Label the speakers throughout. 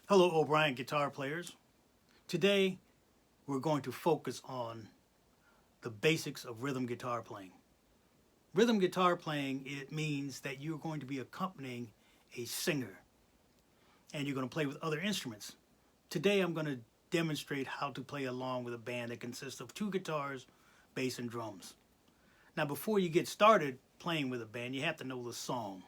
Speaker 1: Hello, O'Brien guitar players. Today, we're going to focus on the basics of rhythm guitar playing. Rhythm guitar playing, it means that you're going to be accompanying a singer and you're going to play with other instruments. Today, I'm going to demonstrate how to play along with a band that consists of two guitars, bass, and drums. Now, before you get started playing with a band, you have to know the song.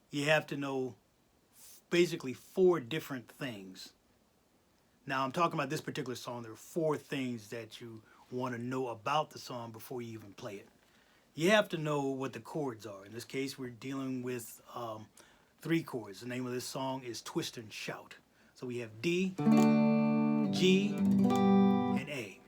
Speaker 1: You have to know basically 4 different things. Now, I'm talking about this particular song. There are 4 things that you want to know about the song before you even play it. You have to know what the chords are. In this case, we're dealing with 3 chords. The name of this song is Twist and Shout. So we have D, G, and A.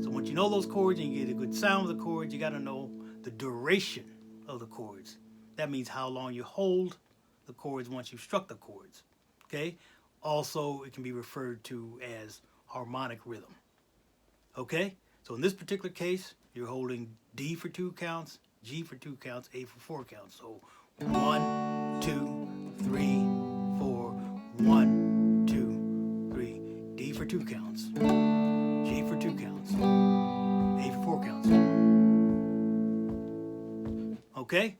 Speaker 1: So once you know those chords and you get a good sound of the chords, you got to know the duration of the chords. That means how long you hold the chords once you've struck the chords. Okay? Also, it can be referred to as harmonic rhythm. Okay? So in this particular case, you're holding D for 2 counts, G for 2 counts, A for 4 counts. So 1, 2, 3, 4, 1, 2, 3. D for 2 counts, G for 2 counts, A for 4 counts. Okay?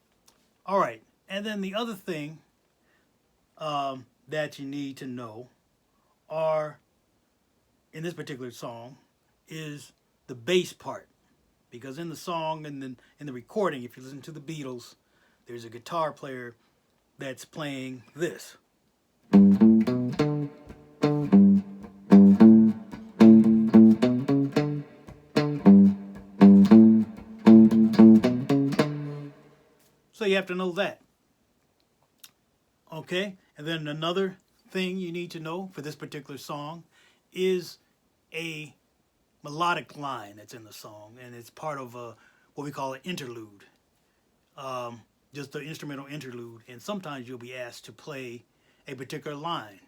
Speaker 1: All right. And then the other thing that you need to know are, in this particular song, is the bass part. Because in the song and then in the recording, if you listen to the Beatles, there's a guitar player that's playing this. So you have to know that. Okay? And then another thing you need to know for this particular song is a melodic line that's in the song, and it's part of what we call an interlude, just the instrumental interlude. And sometimes you'll be asked to play a particular line,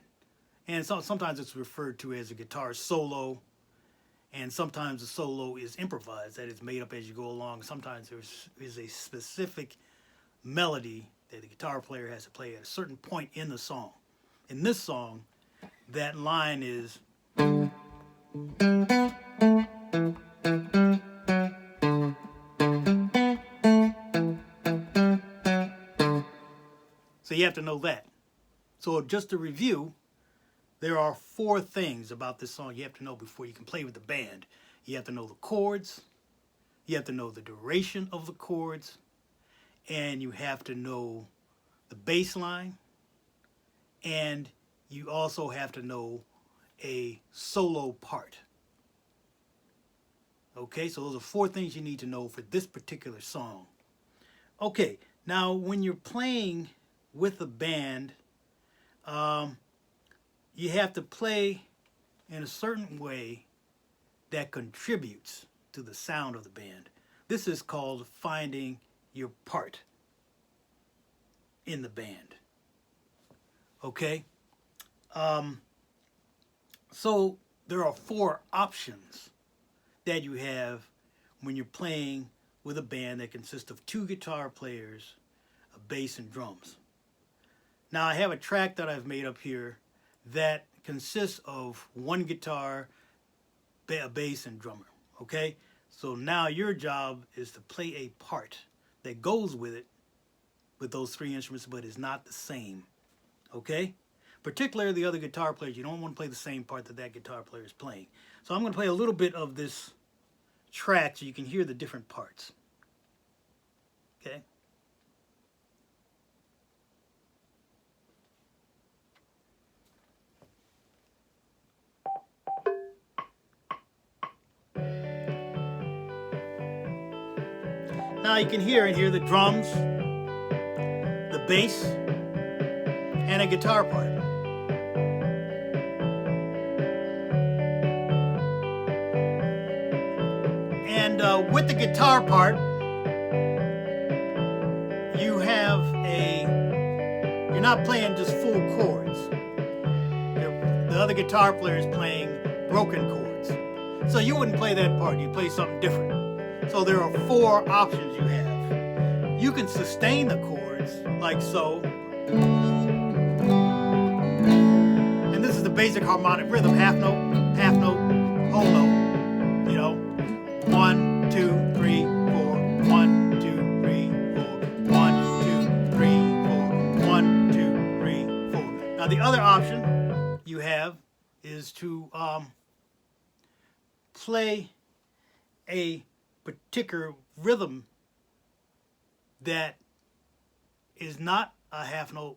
Speaker 1: and sometimes it's referred to as a guitar solo, and sometimes the solo is improvised, that is made up as you go along. Sometimes there is a specific melody that the guitar player has to play at a certain point in the song. In this song, that line is so you have to know that. So just to review, there are 4 things about this song you have to know before you can play with the band. You have to know the chords, you have to know the duration of the chords, and you have to know the bass line, and you also have to know a solo part. Okay, so those are 4 things you need to know for this particular song. Okay, now when you're playing with a band, you have to play in a certain way that contributes to the sound of the band. This is called finding your part in the band. Okay? So there are 4 options that you have when you're playing with a band that consists of 2 guitar players, a bass, and drums. Now I have a track that I've made up here that consists of 1 guitar, a bass, and drummer. Okay? So now your job is to play a part that goes with it, with those 3 instruments, but is not the same. Okay? Particularly the other guitar players, you don't want to play the same part that that guitar player is playing. So I'm going to play a little bit of this track so you can hear the different parts. Okay? Now you can hear the drums, the bass, and a guitar part. And with the guitar part, you're not playing just full chords. The other guitar player is playing broken chords. So you wouldn't play that part, you play something different. So there are 4 options you have. You can sustain the chords like so. basic harmonic rhythm, half note, whole note. You know, 1, 2, 3, 4, 1, 2, 3, 4, 1, 2, 3, 4, 1, 2, 3, 4. Now the other option you have is to play a particular rhythm that is not a half note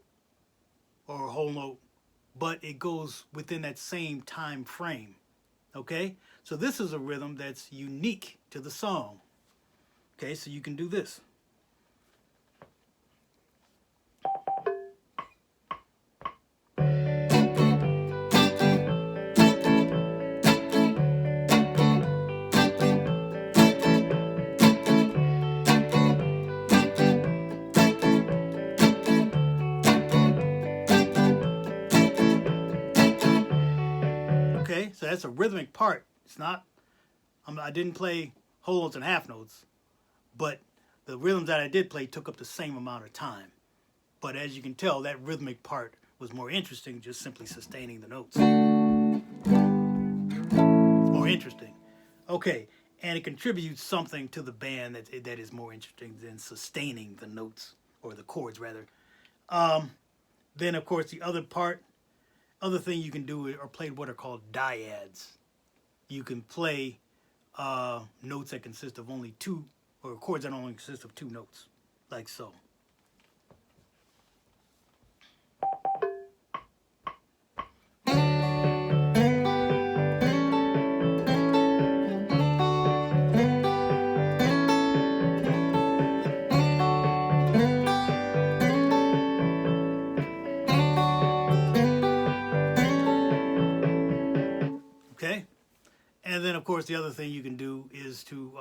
Speaker 1: or a whole note, but it goes within that same time frame. Okay, so this is a rhythm that's unique to the song. Okay, so you can do this. Okay, so that's a rhythmic part. It's not, I didn't play whole notes and half notes, but the rhythms that I did play took up the same amount of time. But as you can tell, that rhythmic part was more interesting, just simply sustaining the notes. It's more interesting. Okay, and it contributes something to the band that is more interesting than sustaining the notes, or the chords rather. Then of course the other thing you can do are play what are called DYADs. You can play notes that consist of only two, or chords that only consist of two notes, like so. Okay, and then of course the other thing you can do is to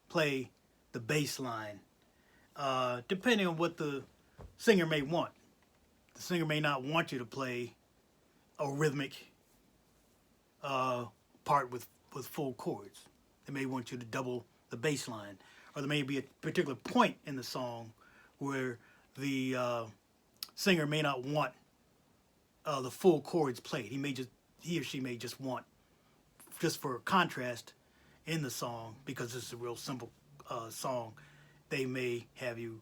Speaker 1: play the bass line, depending on what the singer may want. The singer may not want you to play a rhythmic part with full chords. They may want you to double the bass line, or there may be a particular point in the song where the singer may not want the full chords played. He or she may just want, just for contrast in the song, because this is a real simple song, they may have you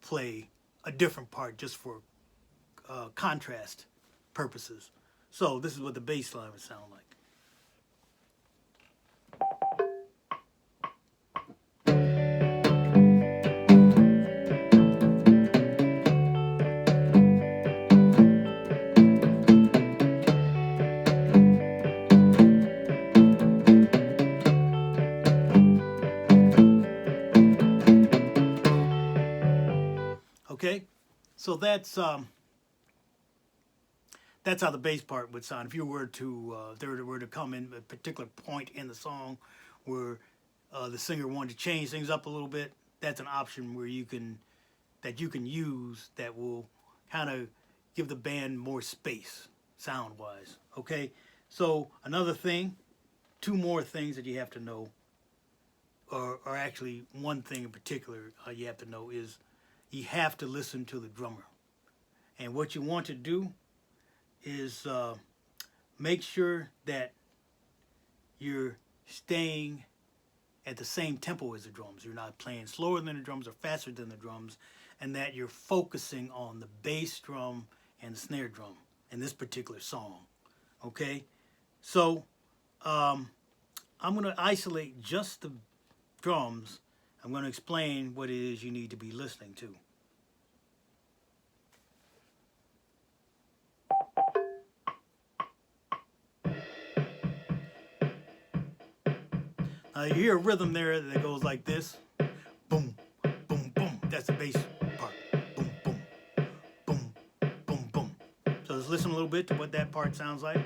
Speaker 1: play a different part just for contrast purposes. So this is what the bass line would sound like. Okay, so that's how the bass part would sound. If you were to there were to come in a particular point in the song where the singer wanted to change things up a little bit, that's an option where you can use that will kind of give the band more space sound wise. Okay, so another thing, two more things that you have to know, or actually one thing in particular you have to know is you have to listen to the drummer. And what you want to do is make sure that you're staying at the same tempo as the drums. You're not playing slower than the drums or faster than the drums, and that you're focusing on the bass drum and the snare drum in this particular song. Okay? So I'm going to isolate just the drums. I'm going to explain what it is you need to be listening to. You hear a rhythm there that goes like this. Boom, boom, boom. That's the bass part. Boom, boom, boom, boom, boom. So let's listen a little bit to what that part sounds like.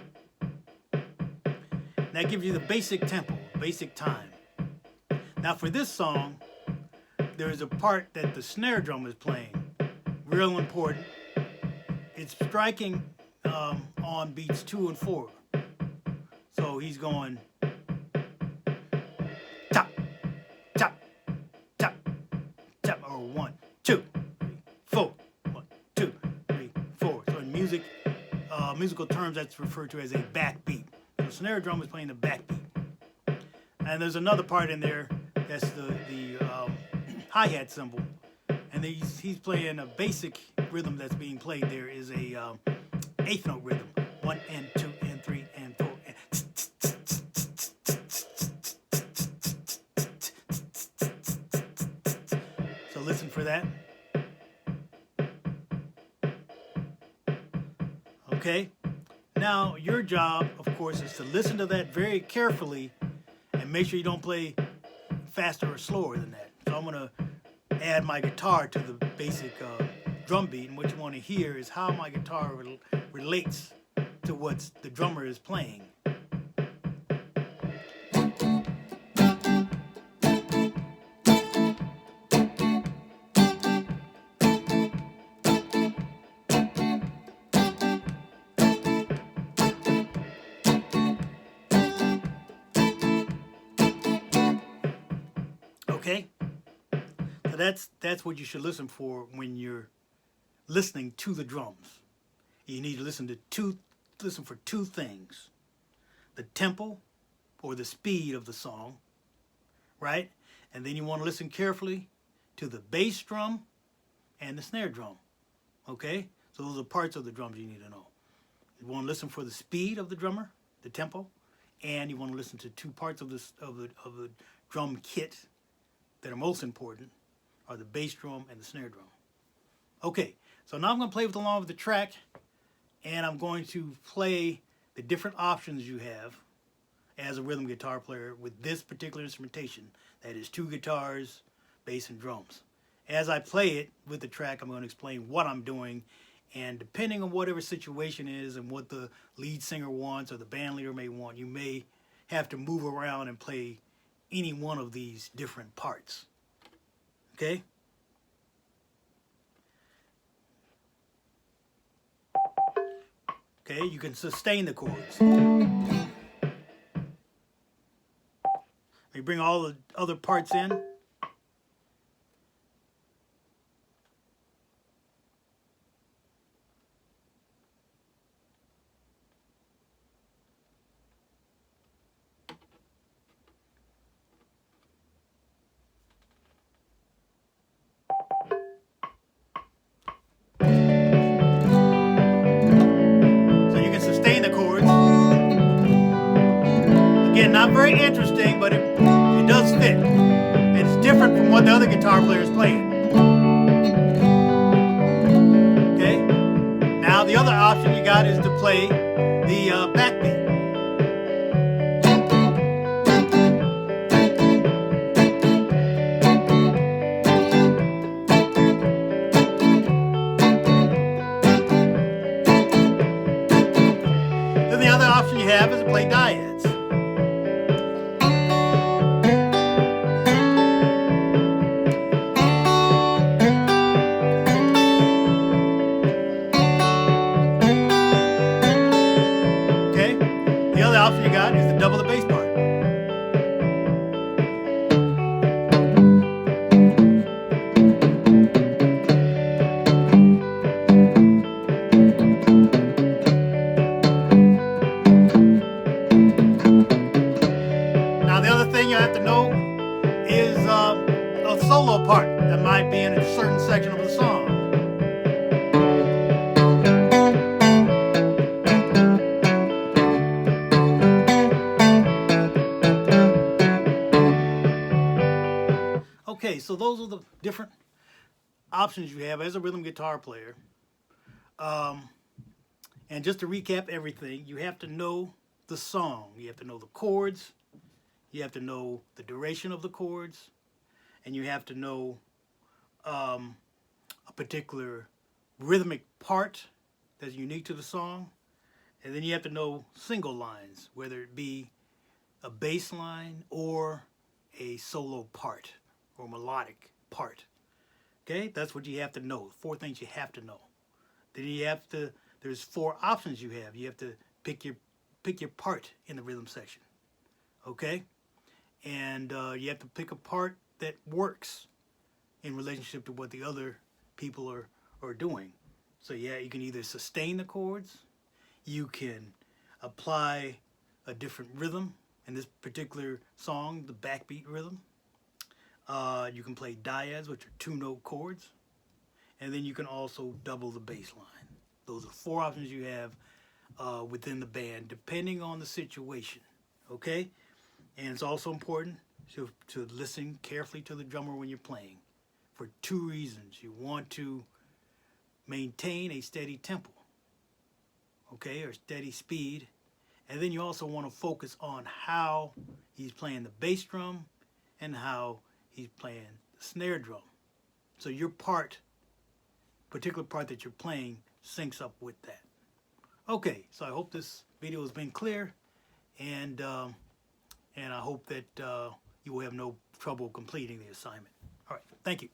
Speaker 1: That gives you the basic tempo, basic time. Now for this song, there's a part that the snare drum is playing. Real important. It's striking on beats 2 and 4. So he's going tap, tap, tap, tap, or 1, 2, 3, 4. 1, 2, 3, 4. So in music, musical terms, that's referred to as a backbeat. The snare drum is playing the backbeat. And there's another part in there that's the hi-hat cymbal. And he's playing a basic rhythm that's being played there is a eighth note rhythm. 1 and 2 and 3 and 4. So listen for that. Okay. Now your job, of course, is to listen to that very carefully and make sure you don't play faster or slower than that. So I'm going to add my guitar to the basic drum beat, and what you want to hear is how my guitar relates to what the drummer is playing. Okay? So that's what you should listen for when you're listening to the drums. You need to listen for two things: the tempo or the speed of the song, right? And then you want to listen carefully to the bass drum and the snare drum. Okay? So those are parts of the drums you need to know. You want to listen for the speed of the drummer, the tempo, and you want to listen to two parts of the drum kit that are most important, are the bass drum and the snare drum. Okay, so now I'm going to play along with the track, and I'm going to play the different options you have as a rhythm guitar player with this particular instrumentation. That is 2 guitars, bass, and drums. As I play it with the track, I'm going to explain what I'm doing, and depending on whatever situation is and what the lead singer wants or the band leader may want, you may have to move around and play any one of these different parts. Okay? Okay, you can sustain the chords. You bring all the other parts in. Not very interesting, but it does fit. It's different from what the other guitar player is playing. Okay? Now the other option you got is to play the backbeat. Then the other option you have is to play DYADs. Option you got is to double the bass part. Now the other thing you have to know is a solo part that might be in a certain section of the song. Okay, so those are the different options you have as a rhythm guitar player. And just to recap everything, you have to know the song. You have to know the chords. You have to know the duration of the chords. And you have to know a particular rhythmic part that's unique to the song. And then you have to know single lines, whether it be a bass line or a solo part or melodic part. Okay, that's what you have to know. 4 things you have to know. Then you have to, there's 4 options you have. You have to pick your part in the rhythm section. Okay, and you have to pick a part that works in relationship to what the other people are doing. So yeah, you can either sustain the chords, You can apply a different rhythm. In this particular song, the backbeat rhythm. You can play DYADs, which are two-note chords. And then you can also double the bass line. Those are 4 options you have within the band, depending on the situation. Okay? And it's also important to listen carefully to the drummer when you're playing for 2 reasons. You want to maintain a steady tempo, okay, or steady speed. And then you also want to focus on how he's playing the bass drum and how he's playing the snare drum. So your particular part that you're playing syncs up with that. Okay, so I hope this video has been clear, and I hope that you will have no trouble completing the assignment. All right, thank you.